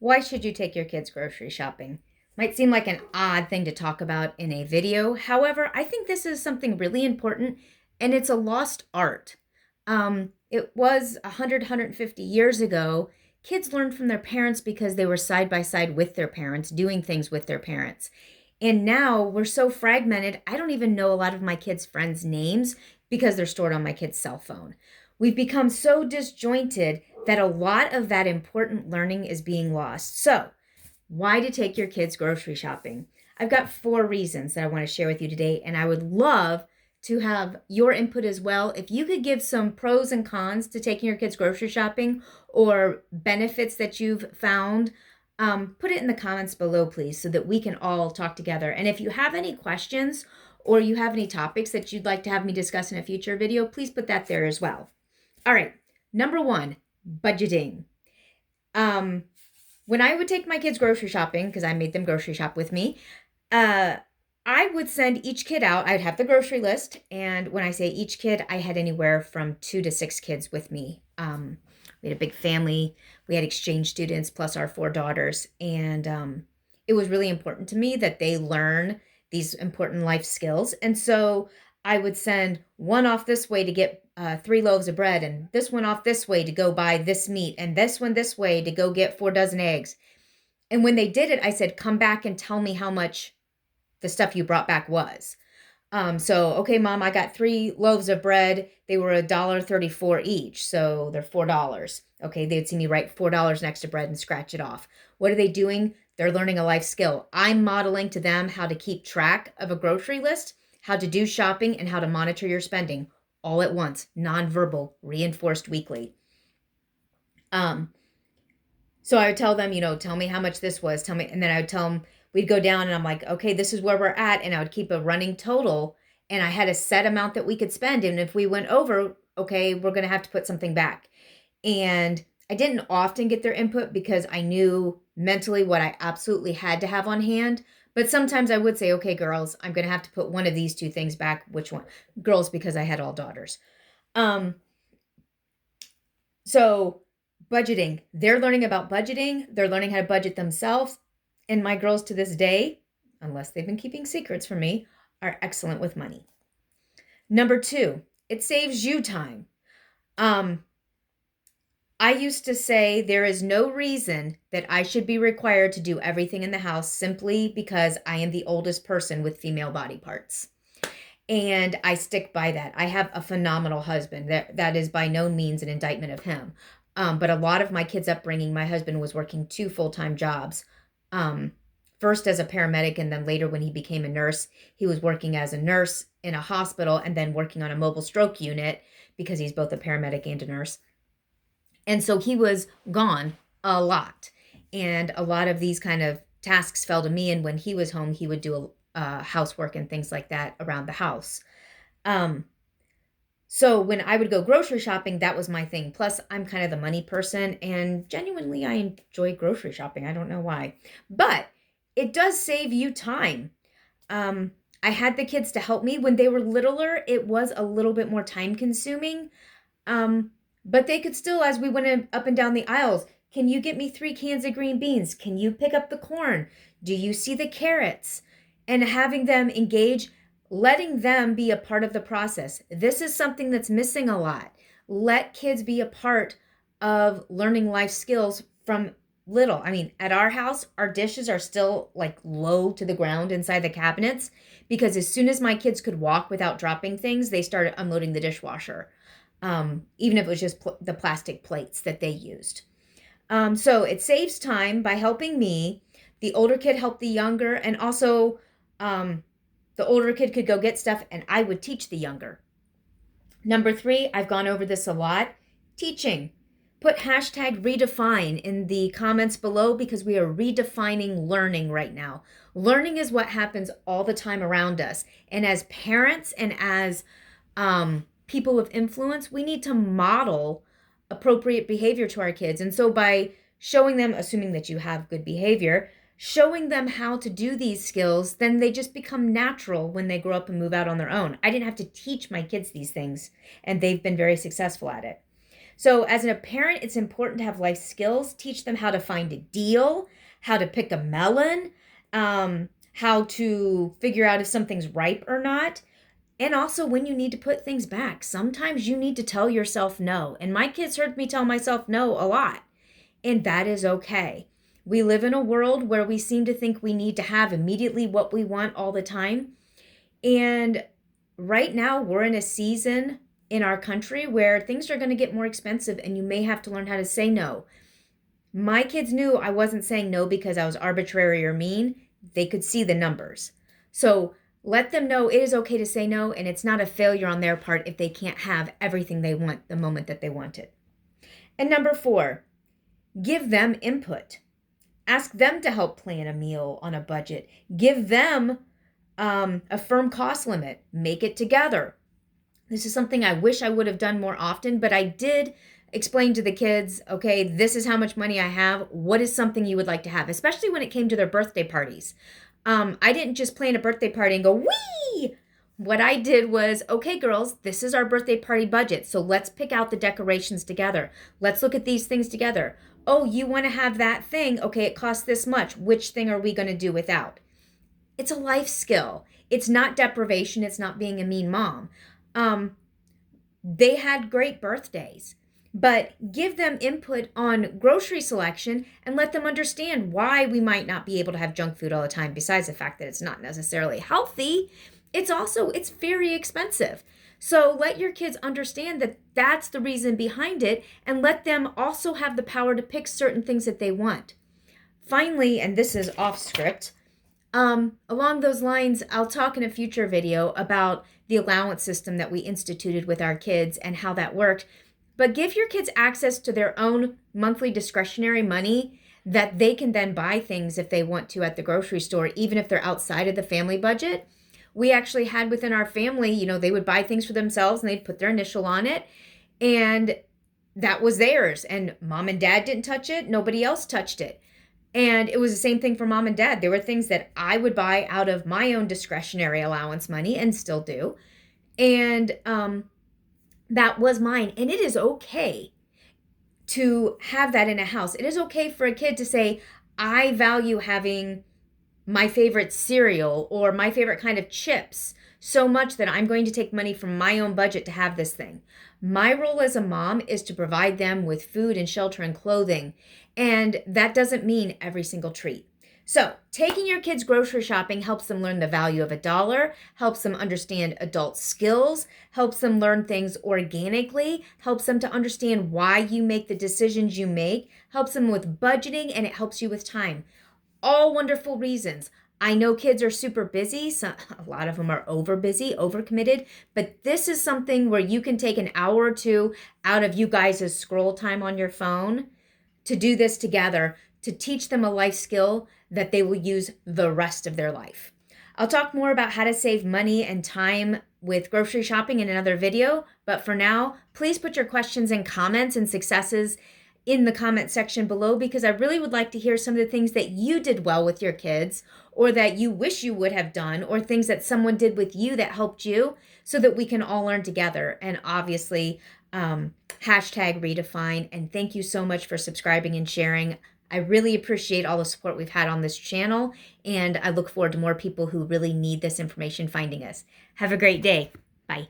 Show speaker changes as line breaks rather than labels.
Why should you take your kids grocery shopping? Might seem like an odd thing to talk about in a video. However, I think this is something really important and it's a lost art. It was 150 years ago. Kids learned from their parents because they were side by side with their parents, doing things with their parents. And now we're so fragmented, I don't even know a lot of my kids' friends' names because they're stored on my kid's cell phone. We've become so disjointed that a lot of that important learning is being lost. So, why to take your kids grocery shopping? I've got 4 reasons that I want to share with you today, and I would love to have your input as well. If you could give some pros and cons to taking your kids grocery shopping or benefits that you've found, put it in the comments below, please, so that we can all talk together. And if you have any questions or you have any topics that you'd like to have me discuss in a future video, please put that there as well. All right, number 1, budgeting. When I would take my kids grocery shopping, because I made them grocery shop with me, I would send each kid out. I'd have the grocery list. And when I say each kid, I had anywhere from 2 to 6 kids with me. We had a big family. We had exchange students plus our 4 daughters. And it was really important to me that they learn these important life skills. And so I would send one off this way to get 3 loaves of bread, and this one off this way to go buy this meat, and this one this way to go get 4 dozen eggs. And when they did it, I said, come back and tell me how much the stuff you brought back was. So, okay, Mom, I got 3 loaves of bread. They were $1.34 each, so they're $4. Okay, they'd see me write $4 next to bread and scratch it off. What are they doing? They're learning a life skill. I'm modeling to them how to keep track of a grocery list, how to do shopping, and how to monitor your spending all at once, nonverbal, reinforced weekly. So I would tell them, tell me how much this was, tell me, and then I would tell them, we'd go down and I'm like, okay, this is where we're at. And I would keep a running total and I had a set amount that we could spend. And if we went over, okay, we're going to have to put something back. And I didn't often get their input because I knew mentally what I absolutely had to have on hand. But sometimes I would say, okay, girls, I'm going to have to put one of these 2 things back. Which one? Girls, because I had all daughters. So budgeting, they're learning about budgeting. They're learning how to budget themselves. And my girls to this day, unless they've been keeping secrets from me, are excellent with money. Number 2, it saves you time. I used to say there is no reason that I should be required to do everything in the house simply because I am the oldest person with female body parts. And I stick by that. I have a phenomenal husband. That is by no means an indictment of him. But a lot of my kids' upbringing, my husband was working 2 full-time jobs. First as a paramedic, and then later when he became a nurse, he was working as a nurse in a hospital and then working on a mobile stroke unit because he's both a paramedic and a nurse. And so he was gone a lot. And a lot of these kind of tasks fell to me. And when he was home, he would do housework and things like that around the house. So when I would go grocery shopping, that was my thing. Plus, I'm kind of the money person, and genuinely, I enjoy grocery shopping. I don't know why. But it does save you time. I had the kids to help me. When they were littler, it was a little bit more time consuming. But they could still, as we went up and down the aisles, can you get me 3 cans of green beans? Can you pick up the corn? Do you see the carrots? And having them engage, letting them be a part of the process. This is something that's missing a lot. Let kids be a part of learning life skills from little. I mean, at our house, our dishes are still like low to the ground inside the cabinets because as soon as my kids could walk without dropping things, they started unloading the dishwasher. Even if it was just the plastic plates that they used. So it saves time by helping me. The older kid helped the younger, and also the older kid could go get stuff and I would teach the younger. Number 3, I've gone over this a lot, teaching. Put hashtag redefine in the comments below because we are redefining learning right now. Learning is what happens all the time around us. And as parents and as people of influence, we need to model appropriate behavior to our kids. And so by showing them, assuming that you have good behavior, showing them how to do these skills, then they just become natural when they grow up and move out on their own. I didn't have to teach my kids these things, and they've been very successful at it. So, as a parent, it's important to have life skills, teach them how to find a deal, how to pick a melon, how to figure out if something's ripe or not, and also when you need to put things back. Sometimes you need to tell yourself no. And my kids heard me tell myself no a lot, and that is okay. We live in a world where we seem to think we need to have immediately what we want all the time. And right now, we're in a season in our country where things are going to get more expensive and you may have to learn how to say no. My kids knew I wasn't saying no because I was arbitrary or mean. They could see the numbers. So let them know it is okay to say no, and it's not a failure on their part if they can't have everything they want the moment that they want it. And number 4, give them input. Ask them to help plan a meal on a budget. Give them a firm cost limit. Make it together. This is something I wish I would have done more often, but I did explain to the kids, okay, this is how much money I have. What is something you would like to have? Especially when it came to their birthday parties. I didn't just plan a birthday party and go, wee! What I did was, okay, girls, this is our birthday party budget. So let's pick out the decorations together. Let's look at these things together. Oh, you want to have that thing? Okay, it costs this much. Which thing are we going to do without? It's a life skill. It's not deprivation. It's not being a mean mom. They had great birthdays, but give them input on grocery selection and let them understand why we might not be able to have junk food all the time, besides the fact that it's not necessarily healthy. It's very expensive. So let your kids understand that that's the reason behind it, and let them also have the power to pick certain things that they want. Finally, and this is off script, along those lines, I'll talk in a future video about the allowance system that we instituted with our kids and how that worked. But give your kids access to their own monthly discretionary money that they can then buy things if they want to at the grocery store, even if they're outside of the family budget. We actually had within our family, they would buy things for themselves and they'd put their initial on it. And that was theirs. And mom and dad didn't touch it. Nobody else touched it. And it was the same thing for mom and dad. There were things that I would buy out of my own discretionary allowance money and still do. And that was mine. And it is okay to have that in a house. It is okay for a kid to say, I value having my favorite cereal or my favorite kind of chips so much that I'm going to take money from my own budget to have this thing. My role as a mom is to provide them with food and shelter and clothing. And that doesn't mean every single treat. So taking your kids grocery shopping helps them learn the value of a dollar, helps them understand adult skills, helps them learn things organically, helps them to understand why you make the decisions you make, helps them with budgeting, and it helps you with time. All wonderful reasons. I know kids are super busy. So a lot of them are over busy, over committed, but this is something where you can take an hour or two out of you guys' scroll time on your phone to do this together, to teach them a life skill that they will use the rest of their life. I'll talk more about how to save money and time with grocery shopping in another video, but for now, please put your questions and comments and successes in the comment section below, because I really would like to hear some of the things that you did well with your kids, or that you wish you would have done, or things that someone did with you that helped you, so that we can all learn together. And obviously, hashtag Redefine. And thank you so much for subscribing and sharing. I really appreciate all the support we've had on this channel, and I look forward to more people who really need this information finding us. Have a great day. Bye.